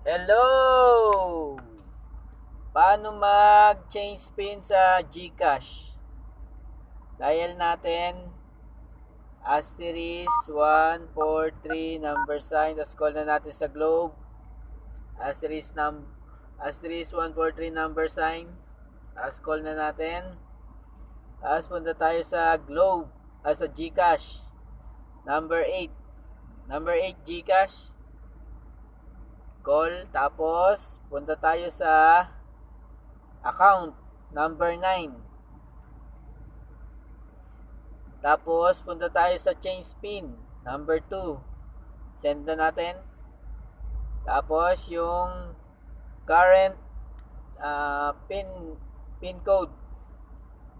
Hello! Paano mag-change pin sa GCash? Dial natin *143 number sign, tapos call na natin sa Globe. *143 number sign, tapos call na natin. Tapos punta tayo sa Globe, sa GCash. Number 8 GCash. Call, tapos punta tayo sa account number 9. Tapos punta tayo sa change pin number 2. Send na natin. Tapos yung current pin code,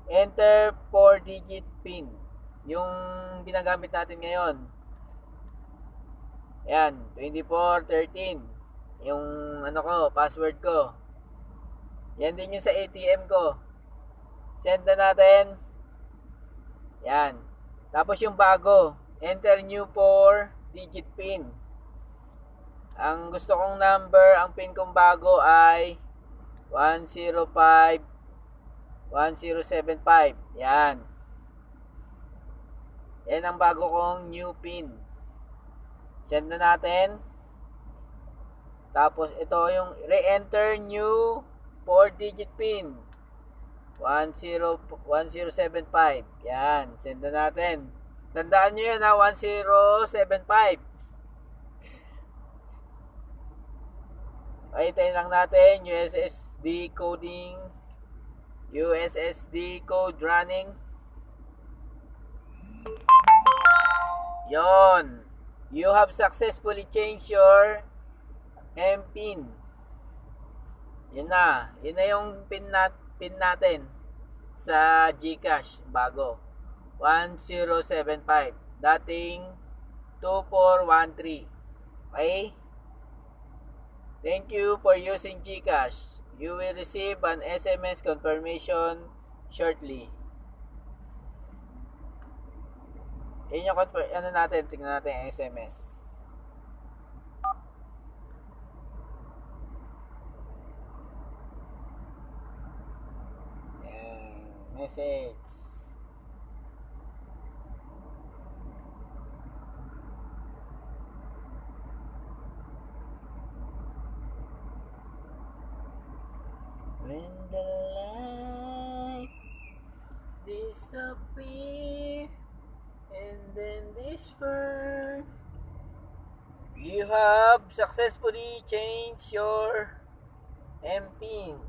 enter 4-digit pin, yung ginagamit natin ngayon. Yan, 2413 yung password ko. Yan din yung sa ATM ko. Send na natin. Yan. Tapos yung bago, enter new 4-digit pin. Ang gusto kong number, ang pin kong bago ay 1051075. Yan. Yan ang bago kong new pin. Send na natin. Tapos ito yung re-enter new 4-digit pin. 1075. Yan. Send na natin. Tandaan nyo yan 1075. Tayo lang natin. USSD code running. Yon. You have successfully changed your MPIN. Yun na yung pin natin sa GCash bago. 1075. Dating 2413. Okay? Thank you for using GCash. You will receive an SMS confirmation shortly. Yun yung tingnan natin ang SMS. Message. When the light disappear and then this burn, you have successfully changed your MPIN.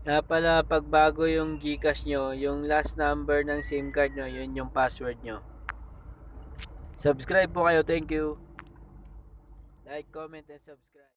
Kaya pala pagbago yung GCash nyo, yung last number ng SIM card nyo, yun yung password nyo. Subscribe po kayo. Thank you. Like, comment, and subscribe.